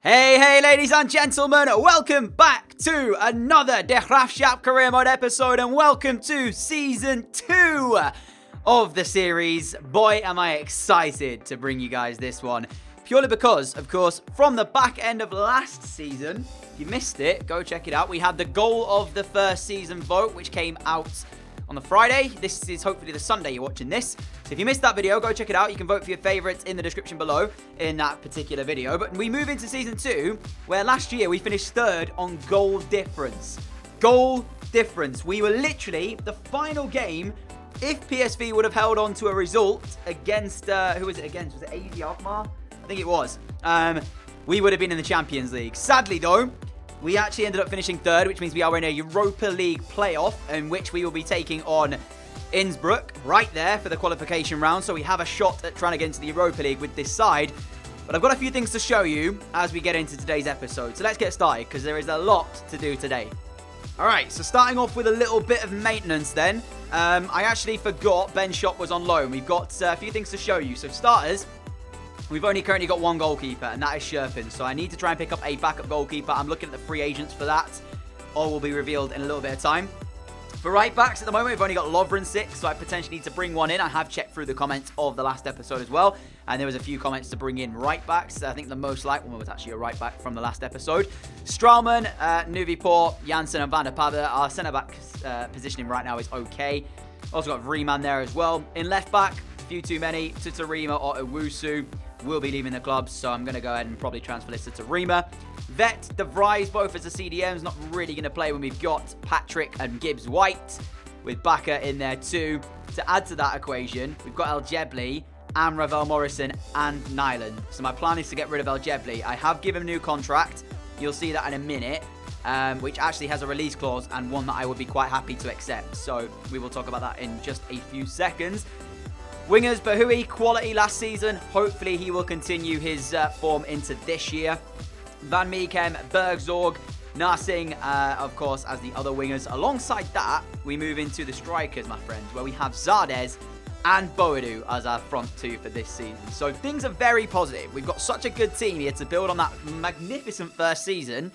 Hey, ladies and gentlemen, welcome back to another GRAAFSCHAP career mode episode, and welcome to season 2 of the series. Boy, am I excited to bring you guys this one, purely because, of course, from the back end of last season, if you missed it, go check it out. We had the goal of the first season vote, which came out on the Friday. This is hopefully the Sunday you're watching this. So if you missed that video, go check it out. You can vote for your favorites in the description below in that particular video. But we move into season 2, where last year we finished 3rd on goal difference. Goal difference. We were literally the final game. If PSV would have held on to a result against, who was it against? Was it AZ Alkmaar? I think it was. We would have been in the Champions League. Sadly though, we actually ended up finishing 3rd, which means we are in a Europa League playoff, in which we will be taking on Innsbruck right there for the qualification round. So we have a shot at trying to get into the Europa League with this side. But I've got a few things to show you as we get into today's episode. So let's get started, because there is a lot to do today. Alright, so starting off with a little bit of maintenance then. I actually forgot Ben Schott was on loan. We've got a few things to show you. So starters, we've only currently got one goalkeeper, and that is Sherpin. So I need to try and pick up a backup goalkeeper. I'm looking at the free agents for that. All will be revealed in a little bit of time. For right backs at the moment, we've only got Lovren 6, so I potentially need to bring one in. I have checked through the comments of the last episode as well, and there was a few comments to bring in right backs. I think the most liked one was actually a right back from the last episode. Straumann, Nuvipor, Janssen, and Van der Padde. Our centre back positioning right now is okay. Also got Riemann there as well. In left back, a few too many. Tutarima or Owusu will be leaving the club, so I'm going to go ahead and probably transfer this to Tarima. Vet, De Vries, both as the CDMs, not really going to play when we've got Patrick and Gibbs White, with Baka in there too. To add to that equation, we've got El Jebli, Ravel Morrison, and Nyland. So my plan is to get rid of El Jebli. I have given him a new contract. You'll see that in a minute, which actually has a release clause and one that I would be quite happy to accept. So we will talk about that in just a few seconds. Wingers, Bahui, quality last season. Hopefully he will continue his form into this year. Van Meekem, Bergzorg, Narsing, of course, as the other wingers. Alongside that, we move into the strikers, my friends, where we have Zardes and Boadu as our front two for this season. So things are very positive. We've got such a good team here to build on that magnificent first season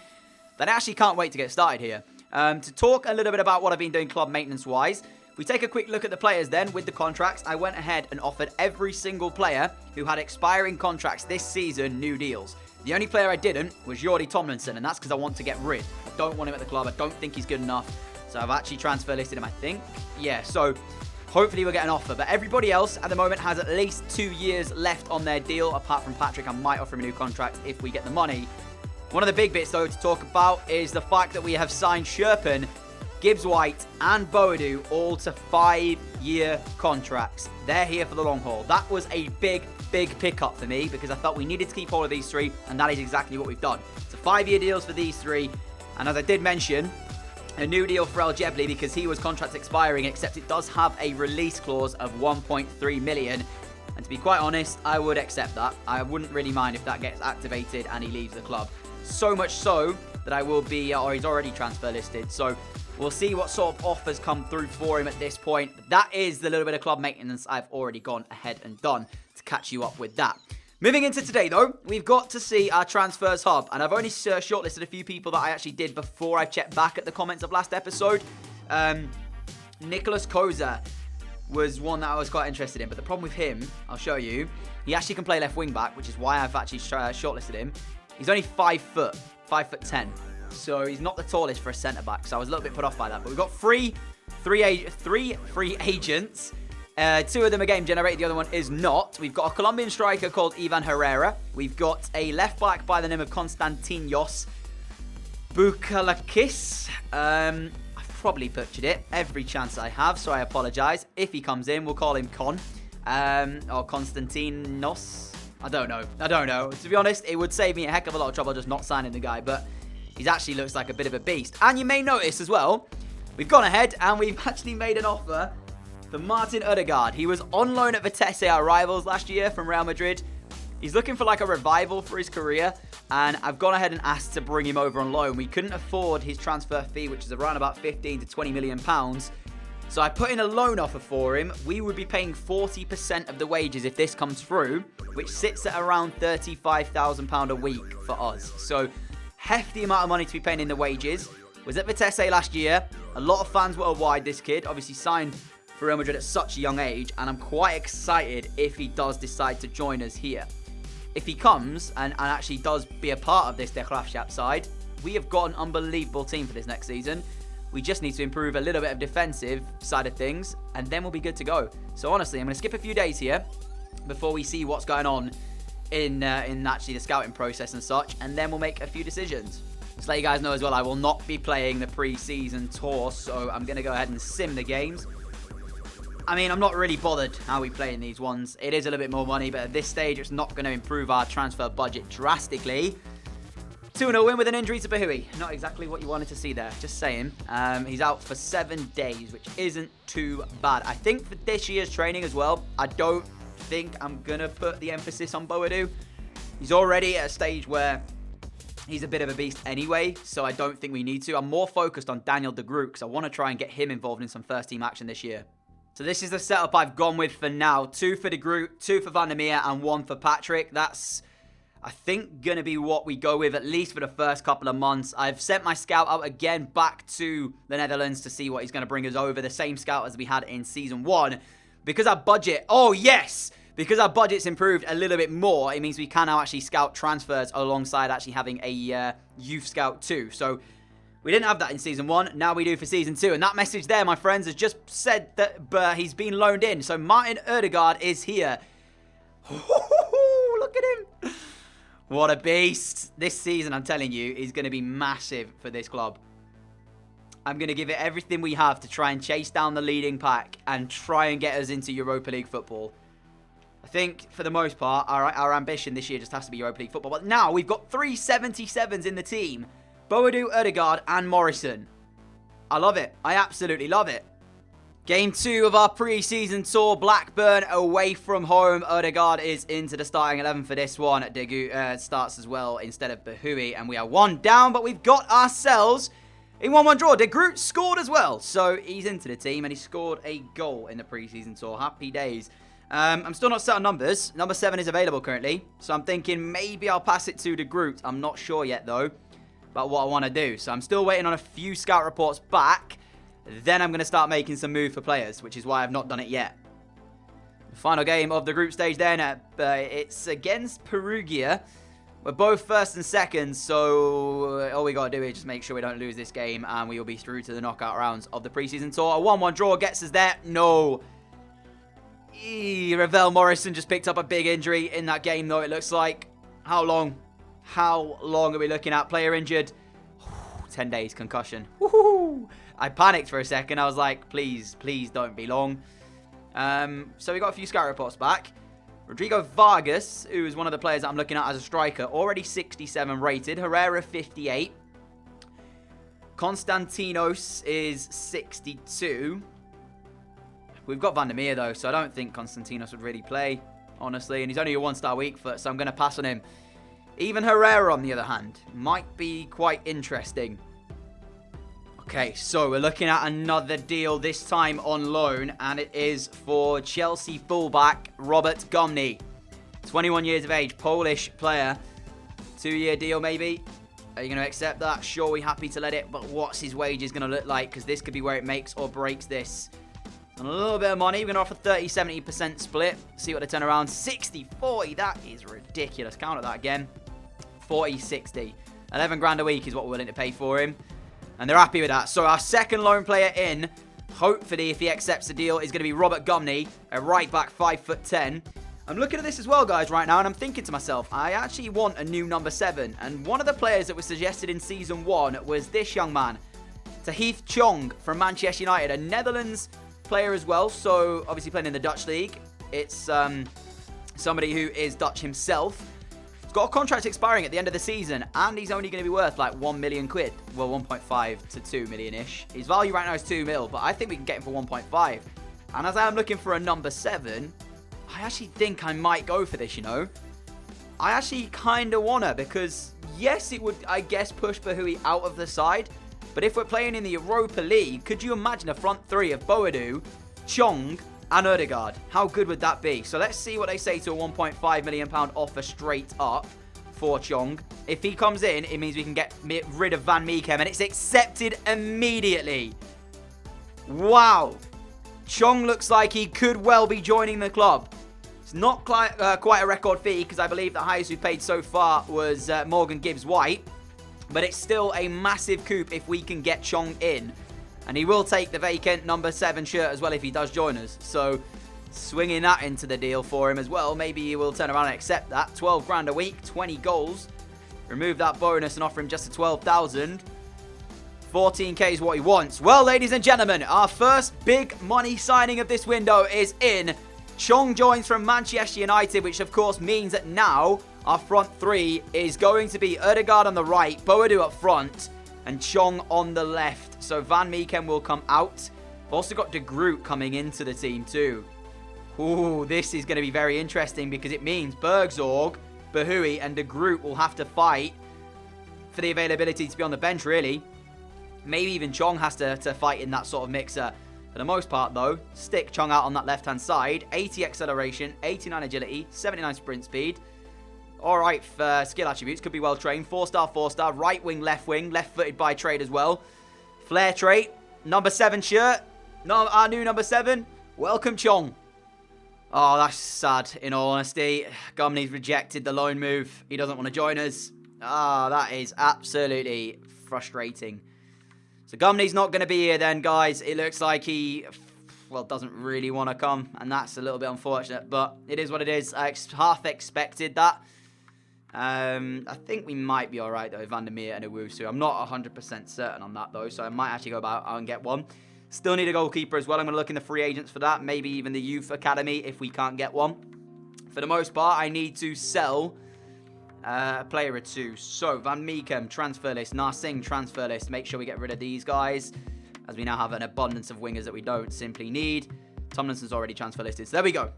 that I actually can't wait to get started here. To talk a little bit about what I've been doing club maintenance-wise, we take a quick look at the players then with the contracts. I went ahead and offered every single player who had expiring contracts this season new deals. The only player I didn't was Jordi Tomlinson, and that's because I want to get rid. I don't want him at the club. I don't think he's good enough. So I've actually transfer listed him, I think. Yeah, so hopefully we'll get an offer. But everybody else at the moment has at least 2 years left on their deal. Apart from Patrick, I might offer him a new contract if we get the money. One of the big bits, though, to talk about is the fact that we have signed Sherpin, Gibbs White, and Boadu all to 5-year contracts. They're here for the long haul. That was a big pickup for me because I felt we needed to keep hold of these three, and that is exactly what we've done. It's a 5-year deals for these three, and as I did mention, a new deal for El Jebli because he was contract expiring, except it does have a release clause of 1.3 million. And to be quite honest, I would accept that. I wouldn't really mind if that gets activated and he leaves the club. So much so that I will be, or he's already transfer listed. So we'll see what sort of offers come through for him at this point. But that is the little bit of club maintenance I've already gone ahead and done to catch you up with that. Moving into today, though, we've got to see our transfers hub. And I've only shortlisted a few people that I actually did before I checked back at the comments of last episode. Nicholas Koza was one that I was quite interested in. But the problem with him, I'll show you, he actually can play left wing back, which is why I've actually shortlisted him. He's only 5 foot, 5'10". So he's not the tallest for a centre-back. So I was a little bit put off by that. But we've got three free agents. 2 of them are game generated. The other one is not. We've got a Colombian striker called Ivan Herrera. We've got a left-back by the name of Konstantinos Boukalakis. I've probably butchered it every chance I have, so I apologise. If he comes in, we'll call him Con. Or Konstantinos. I don't know. To be honest, it would save me a heck of a lot of trouble just not signing the guy, but he actually looks like a bit of a beast. And you may notice as well, we've gone ahead and we've actually made an offer for Martin Ødegaard. He was on loan at Vitesse, our rivals, last year from Real Madrid. He's looking for like a revival for his career, and I've gone ahead and asked to bring him over on loan. We couldn't afford his transfer fee, which is around about 15 to 20 million pounds. So I put in a loan offer for him. We would be paying 40% of the wages if this comes through, which sits at around £35,000 a week for us. So hefty amount of money to be paying in the wages. Was at Vitesse last year. A lot of fans were wide this kid. Obviously signed for Real Madrid at such a young age, and I'm quite excited if he does decide to join us here. If he comes and actually does be a part of this DJWood side, we have got an unbelievable team for this next season. We just need to improve a little bit of defensive side of things, and then we'll be good to go. So honestly, I'm going to skip a few days here before we see what's going on in actually the scouting process and such, and then we'll make a few decisions. Just let you guys know as well, I will not be playing the pre-season tour, so I'm going to go ahead and sim the games. I mean, I'm not really bothered how we play in these ones. It is a little bit more money, but at this stage, it's not going to improve our transfer budget drastically. 2-0 win with an injury to Bahui. Not exactly what you wanted to see there, just saying. He's out for 7 days, which isn't too bad. I think for this year's training as well, I don't think I'm going to put the emphasis on Boadu. He's already at a stage where he's a bit of a beast anyway, so I don't think we need to. I'm more focused on Daniel de Groot, because I want to try and get him involved in some first-team action this year. So this is the setup I've gone with for now. 2 for de Groot, 2 for Van der Meer, and 1 for Patrick. That's, I think, going to be what we go with, at least for the first couple of months. I've sent my scout out again back to the Netherlands to see what he's going to bring us over. The same scout as we had in Season 1. Because our budget, oh yes! Because our budget's improved a little bit more, it means we can now actually scout transfers alongside actually having a youth scout too. So we didn't have that in Season 1, now we do for Season 2. And that message there, my friends, has just said that he's been loaned in. So Martin Ødegaard is here. Look at him. What a beast. This season, I'm telling you, is going to be massive for this club. I'm going to give it everything we have to try and chase down the leading pack and try and get us into Europa League football. I think, for the most part, our ambition this year just has to be Europa League football. But now we've got 3 77s in the team. Boadu, Ødegaard, and Morrison. I love it. I absolutely love it. Game 2 of our pre-season tour. Blackburn away from home. Ødegaard is into the starting 11 for this one. Degu starts as well instead of Bahui. And we are 1 down, but we've got ourselves a 1-1 draw. De Groot scored as well. So he's into the team, and he scored a goal in the pre-season tour. Happy days. I'm still not set on numbers. Number 7 is available currently. So I'm thinking maybe I'll pass it to De Groot. I'm not sure yet, though, about what I want to do. So I'm still waiting on a few scout reports back. Then I'm going to start making some moves for players, which is why I've not done it yet. The final game of the group stage then, it's against Perugia. We're both first and second, so all we got to do is just make sure we don't lose this game, and we will be through to the knockout rounds of the preseason tour. A 1-1 draw gets us there. No. Ravel Morrison just picked up a big injury in that game, though, it looks like. How long? How long are we looking at? Player injured. 10 days concussion. Woohoo! I panicked for a second. I was like, please, please don't be long. So we got a few scout reports back. Rodrigo Vargas, who is one of the players that I'm looking at as a striker, already 67 rated. Herrera, 58. Konstantinos is 62. We've got Van der Meer, though, so I don't think Konstantinos would really play, honestly. And he's only a 1-star weak foot, so I'm going to pass on him. Even Herrera, on the other hand, might be quite interesting. Okay, so we're looking at another deal, this time on loan, and it is for Chelsea fullback Robert Gumny. 21 years of age, Polish player. 2-year deal, maybe. Are you going to accept that? Sure, we're happy to let it, but what's his wages going to look like? Because this could be where it makes or breaks this. And a little bit of money. We're going to offer 30-70% split. See what they turn around. 60-40, that is ridiculous. Counter that again. 40-60. 11 grand a week is what we're willing to pay for him. And they're happy with that. So our second loan player in, hopefully if he accepts the deal, is going to be Robert Gumny, a right back, 5'10". I'm looking at this as well, guys, right now, and I'm thinking to myself, I actually want a new number 7. And one of the players that was suggested in Season 1 was this young man, Tahith Chong from Manchester United, a Netherlands player as well. So obviously playing in the Dutch league. It's somebody who is Dutch himself. He's got a contract expiring at the end of the season, and he's only going to be worth like 1 million quid. Well, 1.5 to 2 million-ish. His value right now is 2 mil, but I think we can get him for 1.5. And as I am looking for a number 7, I actually think I might go for this, you know. I actually kind of want to, because yes, it would, I guess, push Bahui out of the side, But if we're playing in the Europa League, could you imagine a front three of Boadu, Chong, and Ødegaard? How good would that be? So let's see what they say to a £1.5 million offer straight up for Chong. If he comes in, it means we can get rid of Van Meekem, and it's accepted immediately. Wow. Chong looks like he could well be joining the club. It's not quite a record fee, because I believe the highest we've paid so far was Morgan Gibbs-White. But it's still a massive coup if we can get Chong in. And he will take the vacant number 7 shirt as well if he does join us. So, swinging that into the deal for him as well. Maybe he will turn around and accept that. 12 grand a week, 20 goals. Remove that bonus and offer him just a 12,000. 14k is what he wants. Well, ladies and gentlemen, our first big money signing of this window is in. Chong joins from Manchester United, which of course means that now our front three is going to be Ødegaard on the right, Boadu up front, and Chong on the left. So Van Meekem will come out. Also got De Groot coming into the team too. Ooh, this is going to be very interesting because it means Bergzorg, Bahoui, and De Groot will have to fight for the availability to be on the bench, really. Maybe even Chong has to fight in that sort of mixer. For the most part, though, stick Chong out on that left-hand side. 80 acceleration, 89 agility, 79 sprint speed. All right, for skill attributes, could be well-trained. 4-star, 4-star, right wing, left-footed by trade as well. Flair trait, number 7 shirt. Our new number 7. Welcome, Chong. Oh, that's sad, in all honesty. Gumney's rejected the loan move. He doesn't want to join us. Ah, that is absolutely frustrating. So Gumney's not going to be here then, guys. It looks like he, well, doesn't really want to come. And that's a little bit unfortunate. But it is what it is. I half expected that. I think we might be all right, though, Van der Meer and Owusu. I'm not 100% certain on that, though. So I might actually go out and get one. Still need a goalkeeper as well. I'm going to look in the free agents for that. Maybe even the youth academy if we can't get one. For the most part, I need to sell a player or two. So, Van Meekem, transfer list. Narsing, transfer list. Make sure we get rid of these guys, as we now have an abundance of wingers that we don't simply need. Tomlinson's already transfer listed. So, there we go.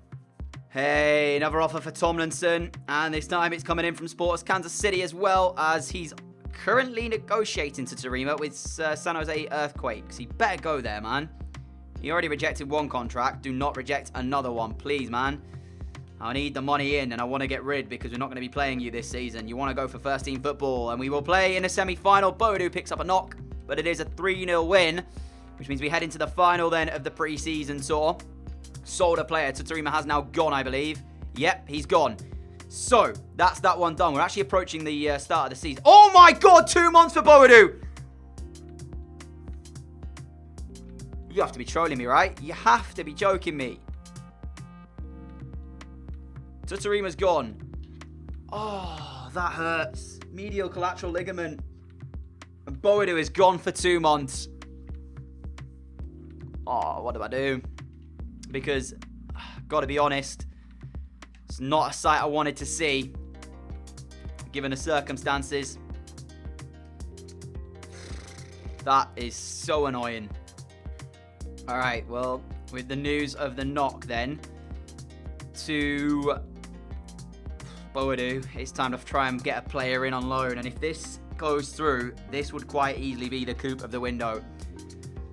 Hey, another offer for Tomlinson. And this time it's coming in from Sports Kansas City as well, as he's currently negotiating to Torino with San Jose Earthquakes. He better go there, man. He already rejected one contract. Do not reject another one, please, man. I need the money in, and I want to get rid because we're not going to be playing you this season. You want to go for first-team football, and we will play in a semi-final. Boadu picks up a knock, but it is a 3-0 win, which means we head into the final then of the pre-season tour. Sold a player. Tutarima has now gone, I believe. Yep, he's gone. So, that's that one done. We're actually approaching the start of the season. Oh my god, 2 months for Boadu! You have to be trolling me, right? You have to be joking me. Tutarima's gone. Oh, that hurts. Medial collateral ligament. And Boadu is gone for 2 months. Oh, what do I do? Because, gotta be honest, it's not a sight I wanted to see, given the circumstances. That is so annoying. Alright, well, with the news of the knock then, to Boadu, it's time to try and get a player in on loan. And if this goes through, this would quite easily be the coup of the window.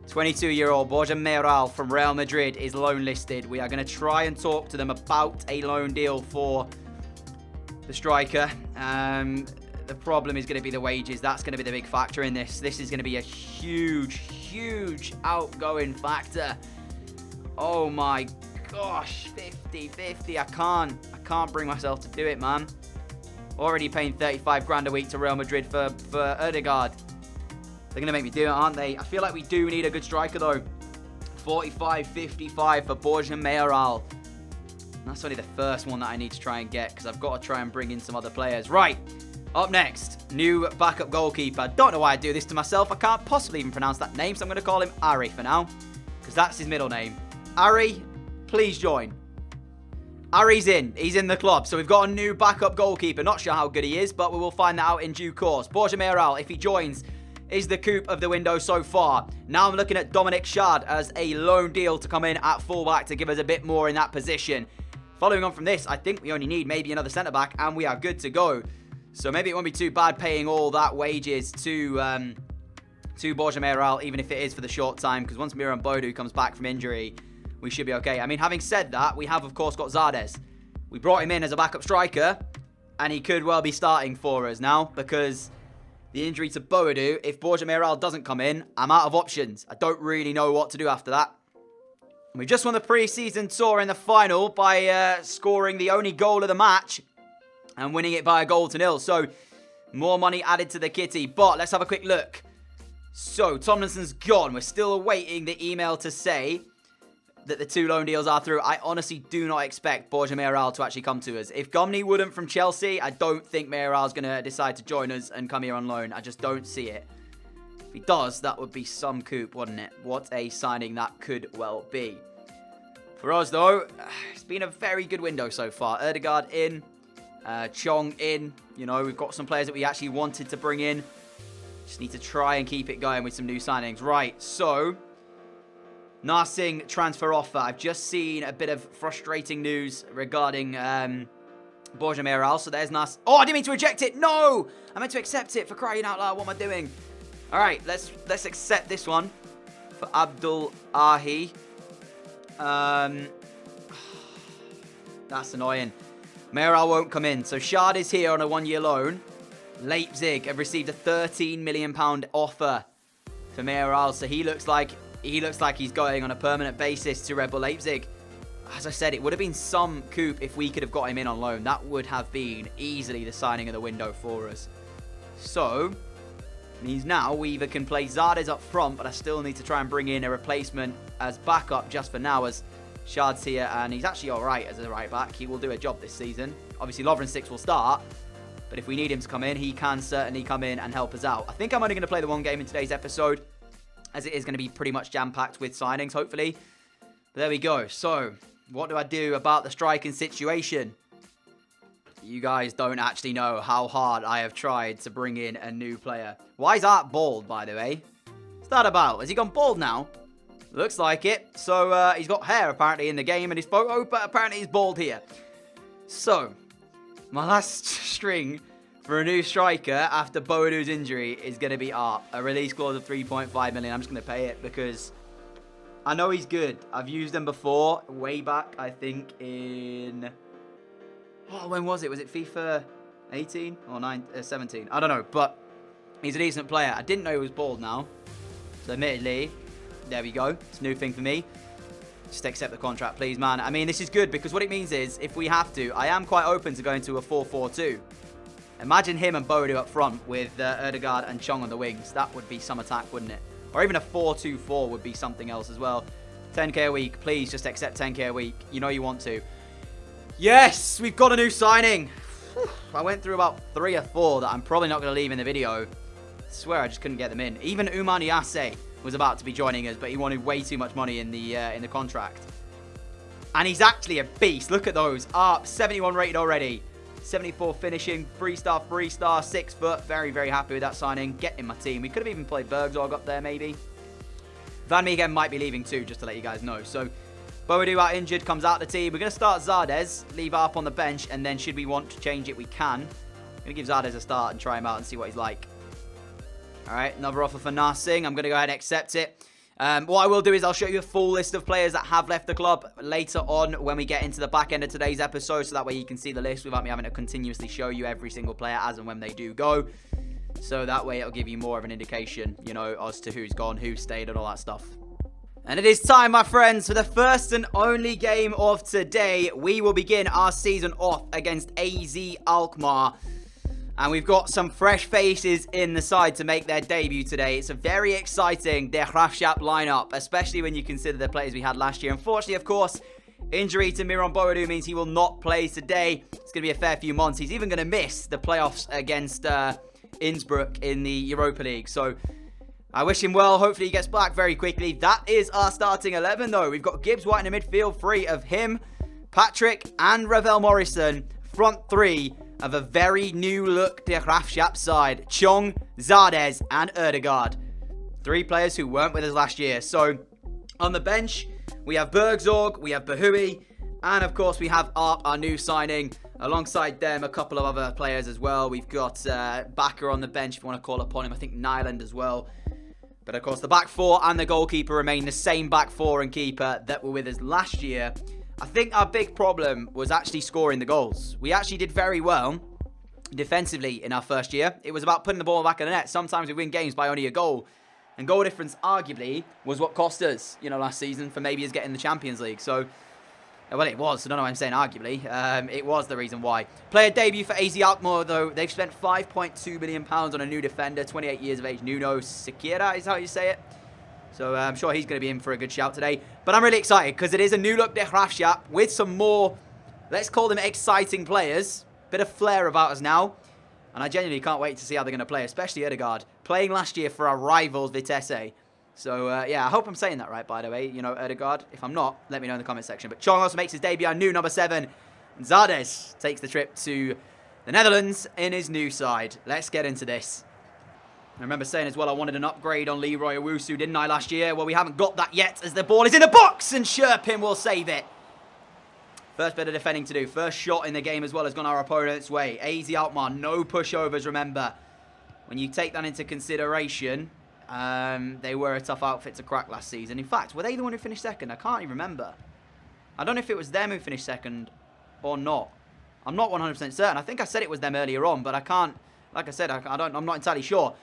22-year-old Borja Mayoral from Real Madrid is loan listed. We are going to try and talk to them about a loan deal for the striker. The problem is going to be the wages. That's going to be the big factor in this. This is going to be a huge outgoing factor. Oh my gosh, 50-50. I can't bring myself to do it, man. Already paying 35 grand a week to Real Madrid for Ødegaard. They're going to make me do it, aren't they? I feel like we do need a good striker, though. 45-55 for Borja Mayoral. That's only the first one that I need to try and get, because I've got to try and bring in some other players. Right, up next, new backup goalkeeper. Don't know why I do this to myself. I can't possibly even pronounce that name, so I'm going to call him Ari for now, because that's his middle name. Ari, please join. Ari's in. He's in the club. So we've got a new backup goalkeeper. Not sure how good he is, but we will find that out in due course. Borja Mayoral, if he joins, is the coup of the window so far. Now I'm looking at Dominic Schad as a loan deal to come in at fullback to give us a bit more in that position. Following on from this, I think we only need maybe another centre-back and we are good to go. So maybe it won't be too bad paying all that wages to to Borja Mayoral, even if it is for the short time, because once Miran Boadu comes back from injury, we should be okay. I mean, having said that, we have, of course, got Zardes. We brought him in as a backup striker, and he could well be starting for us now, because the injury to Boadu, if Borja Mayoral doesn't come in, I'm out of options. I don't really know what to do after that. We just won the pre-season tour in the final by scoring the only goal of the match and winning it by a 1-0. So, more money added to the kitty. But let's have a quick look. So, Tomlinson's gone. We're still awaiting the email to say that the 2 loan deals are through. I honestly do not expect Borja Mayoral to actually come to us. If Gomney wouldn't from Chelsea, I don't think Mayoral's going to decide to join us and come here on loan. I just don't see it. If he does, that would be some coup, wouldn't it? What a signing that could well be. For us, though, it's been a very good window so far. Erdegaard in, Chong in. You know, we've got some players that we actually wanted to bring in. Just need to try and keep it going with some new signings. Right, so Narsing transfer offer. I've just seen a bit of frustrating news regarding Borja Mayoral. So there's Narsing. Oh, I didn't mean to reject it. No! I meant to accept it, for crying out loud. What am I doing? All right, let's accept this one for Abdul Ahi. That's annoying. Mayoral won't come in. So Shard is here on a 1-year loan. Leipzig have received a £13 million offer for Mayoral. So he looks like he's going on a permanent basis to Red Bull Leipzig. As I said, it would have been some coup if we could have got him in on loan. That would have been easily the signing of the window for us. So means now we either can play Zardes up front, but I still need to try and bring in a replacement as backup just for now, as Shard's here, and he's actually alright as a right back. He will do a job this season. Obviously, Lovren 6 will start, but if we need him to come in, he can certainly come in and help us out. I think I'm only going to play the one game in today's episode, as it is going to be pretty much jam-packed with signings, hopefully. But there we go. So, what do I do about the striking situation? You guys don't actually know how hard I have tried to bring in a new player. Why is Art bald, by the way? What's that about? Has he gone bald now? Looks like it. So, he's got hair, apparently, in the game in his photo, but apparently he's bald here. So, my last string for a new striker after Boadu's injury is going to be Art. A release clause of 3.5 million. I'm just going to pay it because I know he's good. I've used him before, way back, I think, in... Oh, when was it? Was it FIFA 18 or 17? I don't know, but he's a decent player. I didn't know he was bald now. So admittedly, there we go. It's a new thing for me. Just accept the contract, please, man. I mean, this is good because what it means is, if we have to, I am quite open to going to a 4-4-2. Imagine him and Boadu up front with Erdegaard and Chong on the wings. That would be some attack, wouldn't it? Or even a 4-2-4 would be something else as well. 10k a week. Please just accept 10k a week. You know you want to. Yes, we've got a new signing. I went through about 3 or 4 that I'm probably not going to leave in the video. I swear I just couldn't get them in. Even Oumar Niasse was about to be joining us, but he wanted way too much money in the contract. And he's actually a beast. Look at those. 71 rated already. 74 finishing, 3-star, 6 foot. Very, very happy with that signing. Get in my team. We could have even played Bergzorg up there, maybe. Van Meegen might be leaving too, just to let you guys know. So, Boadu out injured, comes out the team. We're going to start Zardes, leave Arp on the bench, and then should we want to change it, we can. I'm going to give Zardes a start and try him out and see what he's like. All right, another offer for Narsing. I'm going to go ahead and accept it. What I will do is I'll show you a full list of players that have left the club later on when we get into the back end of today's episode, so that way you can see the list without me having to continuously show you every single player as and when they do go. So that way it'll give you more of an indication, you know, as to who's gone, who stayed, and all that stuff. And it is time, my friends, for the first and only game of today. We will begin our season off against AZ Alkmaar. And we've got some fresh faces in the side to make their debut today. It's a very exciting De Graafschap lineup, especially when you consider the players we had last year. Unfortunately, of course, injury to Miran Boadu means he will not play today. It's going to be a fair few months. He's even going to miss the playoffs against Innsbruck in the Europa League. So I wish him well. Hopefully he gets back very quickly. That is our starting 11, though. We've got Gibbs White in the midfield, 3 of him, Patrick and Ravel Morrison. Front 3 of a very new look De Graafschap side. Chong, Zardes and Erdegaard. 3 players who weren't with us last year. So on the bench, we have Bergzorg, we have Bahui, and of course we have Arp, our new signing. Alongside them, a couple of other players as well. We've got Bakker on the bench, if you want to call upon him. I think Nyland as well. But of course, the back four and the goalkeeper remain the same back four and keeper that were with us last year. I think our big problem was actually scoring the goals. We actually did very well defensively in our first year. It was about putting the ball back in the net. Sometimes we win games by only a goal. And goal difference, arguably, was what cost us, last season for maybe us getting the Champions League. So, well, it was. I don't know why I'm saying arguably. It was the reason why. Player debut for AZ Alkmaar, though. They've spent £5.2 million on a new defender, 28 years of age. Nuno Sequeira is how you say it. So I'm sure he's going to be in for a good shout today. But I'm really excited because it is a new look De Graafschap with some more, let's call them exciting players. Bit of flair about us now. And I genuinely can't wait to see how they're going to play, especially Ødegaard, playing last year for our rivals, Vitesse. So, yeah, I hope I'm saying that right, by the way. Ødegaard. If I'm not, let me know in the comment section. But Chong also makes his debut, our new number 7. Zardes takes the trip to the Netherlands in his new side. Let's get into this. I remember saying as well I wanted an upgrade on Leroy Owusu, didn't I, last year? Well, we haven't got that yet as the ball is in the box and Sherpin will save it. First bit of defending to do. First shot in the game as well has gone our opponent's way. AZ Alkmaar, no pushovers, remember. When you take that into consideration, they were a tough outfit to crack last season. In fact, were they the one who finished second? I can't even remember. I don't know if it was them who finished second or not. I'm not 100% certain. I think I said it was them earlier on, but I can't, like I said, I'm not entirely sure.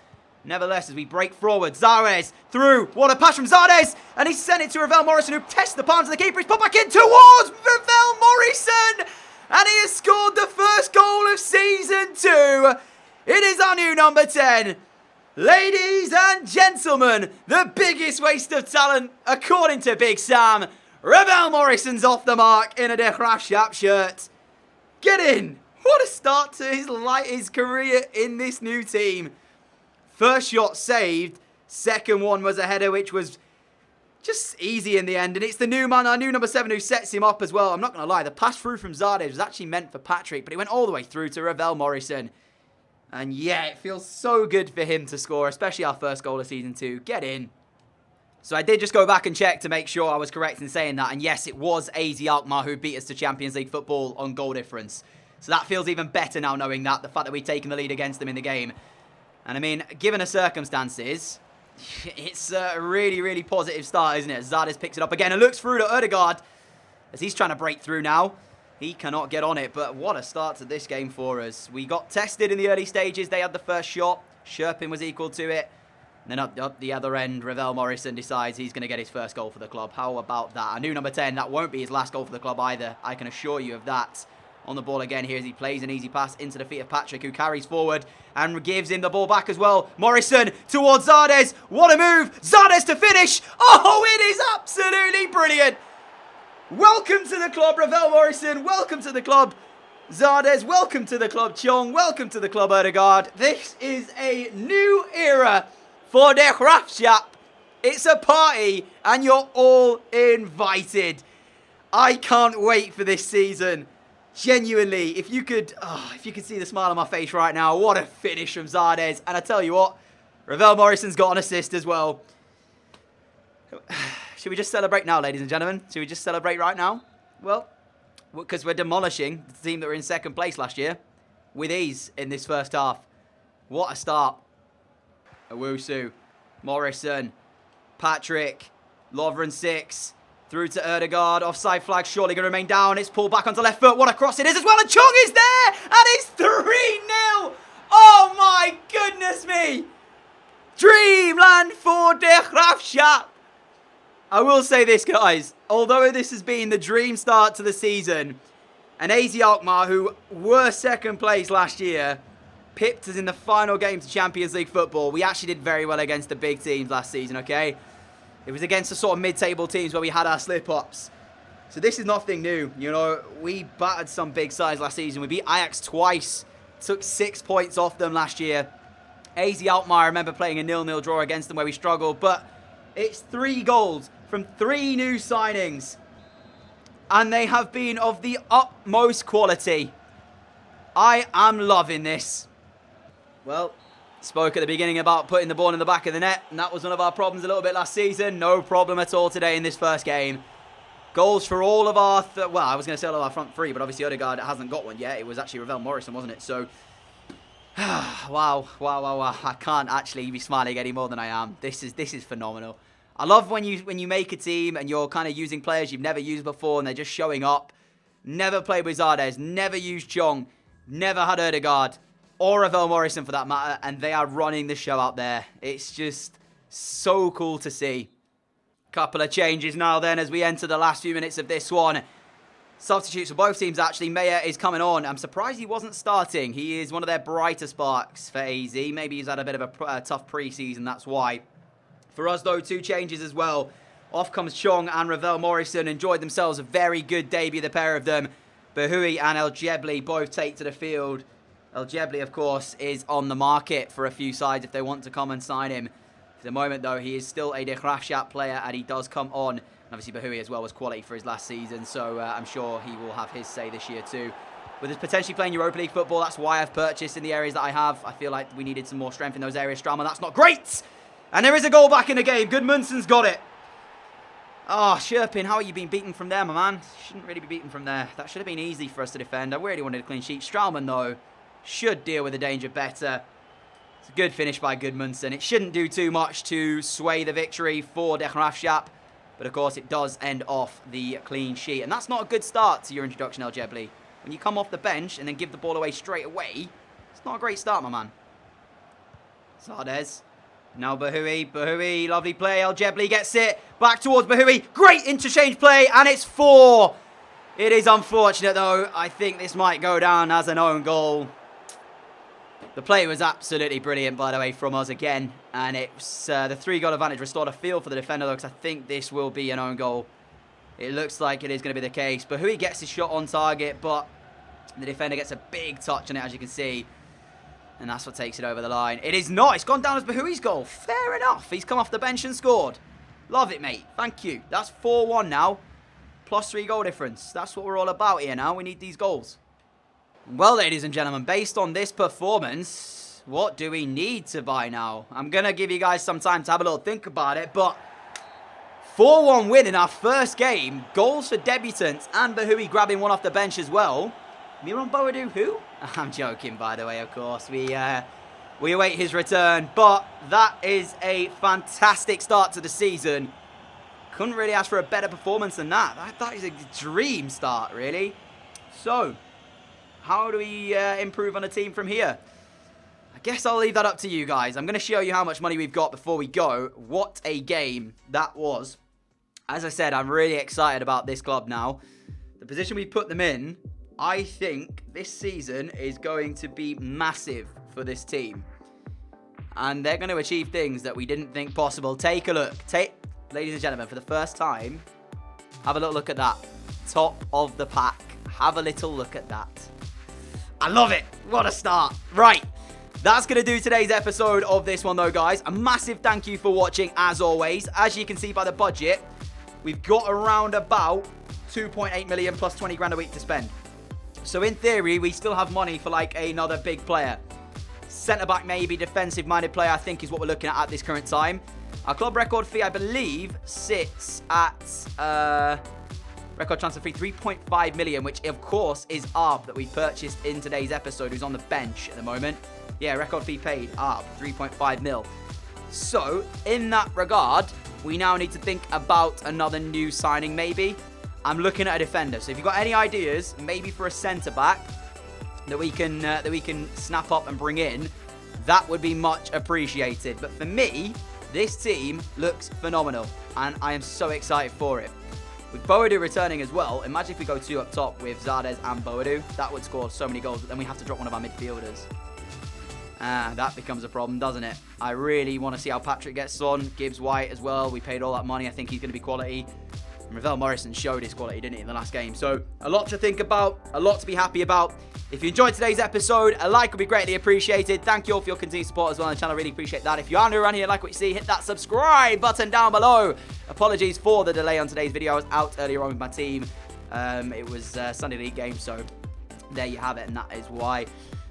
Nevertheless, as we break forward, Zardes through. What a pass from Zardes. And he sent it to Ravel Morrison, who tests the palms of the keeper. He's put back in towards Ravel Morrison. And he has scored the first goal of Season 2. It is our new number 10. Ladies and gentlemen, the biggest waste of talent, according to Big Sam. Ravel Morrison's off the mark in a De Graafschap shirt. Get in. What a start to his career in this new team. First shot saved. Second one was a header, which was just easy in the end. And it's the new man, our new number 7, who sets him up as well. I'm not going to lie. The pass through from Zardes was actually meant for Patrick, but it went all the way through to Ravel Morrison. And yeah, it feels so good for him to score, especially our first goal of Season 2. Get in. So I did just go back and check to make sure I was correct in saying that. And yes, it was AZ Alkmaar who beat us to Champions League football on goal difference. So that feels even better now knowing that. The fact that we've taken the lead against them in the game. And I mean, given the circumstances, it's a really, really positive start, isn't it? Zardes picks it up again and looks through to Ødegaard as he's trying to break through now. He cannot get on it, but what a start to this game for us. We got tested in the early stages. They had the first shot. Sherpin was equal to it. And then up the other end, Ravel Morrison decides he's going to get his first goal for the club. How about that? A new number 10. That won't be his last goal for the club either. I can assure you of that. On the ball again here as he plays an easy pass into the feet of Patrick, who carries forward and gives him the ball back as well. Morrison towards Zardes. What a move. Zardes to finish. Oh, it is absolutely brilliant. Welcome to the club, Ravel Morrison. Welcome to the club, Zardes. Welcome to the club, Chong. Welcome to the club, Ødegaard. This is a new era for De Graafschap. It's a party and you're all invited. I can't wait for this season. Genuinely, if you could see the smile on my face right now, what a finish from Zardes. And I tell you what, Ravel Morrison's got an assist as well. Should we just celebrate now, ladies and gentlemen? Should we just celebrate right now? Well, because we're demolishing the team that were in second place last year with ease in this first half. What a start. Owusu, Morrison, Patrick, Lovren 6. Through to Ødegaard. Offside flag surely going to remain down. It's pulled back onto left foot. What a cross it is as well. And Chong is there. And it's 3-0. Oh my goodness me. Dreamland for De Graafschap. I will say this, guys. Although this has been the dream start to the season, and AZ Alkmaar, who were second place last year, pipped us in the final game to Champions League football. We actually did very well against the big teams last season, okay? It was against the sort of mid-table teams where we had our slip-ups. So this is nothing new. We battered some big sides last season. We beat Ajax twice. Took 6 points off them last year. AZ Alkmaar, I remember playing a 0-0 draw against them where we struggled. But it's 3 goals from 3 new signings. And they have been of the utmost quality. I am loving this. Well, spoke at the beginning about putting the ball in the back of the net, and that was one of our problems a little bit last season. No problem at all today in this first game. Goals for all of our, I was going to say all of our front 3, but obviously Ødegaard hasn't got one yet. It was actually Ravel Morrison, wasn't it? So, Wow. I can't actually be smiling any more than I am. This is phenomenal. I love when you make a team and you're kind of using players you've never used before and they're just showing up. Never played with Zardes, never used Chong, never had Erdegaard or Ravel Morrison for that matter, and they are running the show out there. It's just so cool to see. Couple of changes now then as we enter the last few minutes of this one. Substitutes for both teams actually. Meyer is coming on. I'm surprised he wasn't starting. He is one of their brighter sparks for AZ. Maybe he's had a bit of a tough preseason, that's why. For us though, 2 changes as well. Off comes Chong and Ravel Morrison. Enjoyed themselves a very good debut, the pair of them. Bahoui and El Jebli both take to the field. El Jebli, of course, is on the market for a few sides if they want to come and sign him. For the moment, though, he is still a GRAAFSCHAP player and he does come on. And obviously, Bahoui as well was quality for his last season, so I'm sure he will have his say this year too. With us potentially playing Europa League football, that's why I've purchased in the areas that I have. I feel like we needed some more strength in those areas. Straumann, that's not great! And there is a goal back in the game. Gudmundsson's got it. Oh, Sherpin, how are you being beaten from there, my man? Shouldn't really be beaten from there. That should have been easy for us to defend. I really wanted a clean sheet. Straumann, though, should deal with the danger better. It's a good finish by Gudmundsson. It shouldn't do too much to sway the victory for GRAAFSCHAP. But, of course, it does end off the clean sheet. And that's not a good start to your introduction, El Jebli. When you come off the bench and then give the ball away straight away, it's not a great start, my man. Zardes. Now Bahoui. Bahoui, lovely play. El Jebli gets it. Back towards Bahoui. Great interchange play, and it's 4. It is unfortunate, though. I think this might go down as an own goal. The play was absolutely brilliant, by the way, from us again. And it's the 3-goal advantage restored a feel for the defender, though, because I think this will be an own goal. It looks like it is going to be the case. Bahoui gets his shot on target, but the defender gets a big touch on it, as you can see. And that's what takes it over the line. It is not. It's gone down as Bahoui's goal. Fair enough. He's come off the bench and scored. Love it, mate. Thank you. That's 4-1 now. Plus 3 goal difference. That's what we're all about here now. We need these goals. Well, ladies and gentlemen, based on this performance, what do we need to buy now? I'm going to give you guys some time to have a little think about it, but 4-1 win in our first game. Goals for debutants and Bahoui grabbing one off the bench as well. Miron Boadu, who? I'm joking, by the way, of course. We await his return, but that is a fantastic start to the season. Couldn't really ask for a better performance than that. That is a dream start, really. So, how do we improve on the team from here? I guess I'll leave that up to you guys. I'm going to show you how much money we've got before we go. What a game that was. As I said, I'm really excited about this club now. The position we put them in, I think this season is going to be massive for this team. And they're going to achieve things that we didn't think possible. Take a look. Ladies and gentlemen, for the first time, have a little look at that. Top of the pack. Have a little look at that. I love it. What a start. Right. That's going to do today's episode of this one, though, guys. A massive thank you for watching, as always. As you can see by the budget, we've got around about 2.8 million plus 20 grand a week to spend. So in theory, we still have money for like another big player. Centre-back maybe, defensive-minded player, I think is what we're looking at this current time. Our club record fee, I believe, sits at record transfer fee 3.5 million, which of course is Arb that we purchased in today's episode, who's on the bench at the moment. Yeah, record fee paid, Arb, 3.5 mil. So in that regard, we now need to think about another new signing maybe. I'm looking at a defender. So if you've got any ideas, maybe for a centre-back that we can snap up and bring in, that would be much appreciated. But for me, this team looks phenomenal, and I am so excited for it. With Boadu returning as well, imagine if we go 2 up top with Zardes and Boadu. That would score so many goals, but then we have to drop one of our midfielders. That becomes a problem, doesn't it? I really want to see how Patrick gets on. Gibbs White as well. We paid all that money. I think he's going to be quality. Ravel Morrison showed his quality, didn't he, in the last game? So, a lot to think about, a lot to be happy about. If you enjoyed today's episode, a like would be greatly appreciated. Thank you all for your continued support as well on the channel. I really appreciate that. If you are new around here, like what you see, hit that subscribe button down below. Apologies for the delay on today's video. I was out earlier on with my team. It was Sunday League game, so there you have it, and that is why.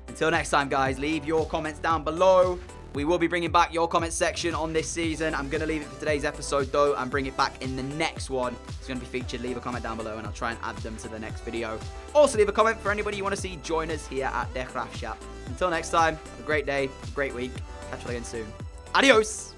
Until next time, guys, leave your comments down below. We will be bringing back your comments section on this season. I'm going to leave it for today's episode, though, and bring it back in the next one. It's going to be featured. Leave a comment down below, and I'll try and add them to the next video. Also, leave a comment for anybody you want to see join us here at GRAAFSCHAP. until next time, have a great day, great week. Catch you again soon. Adios!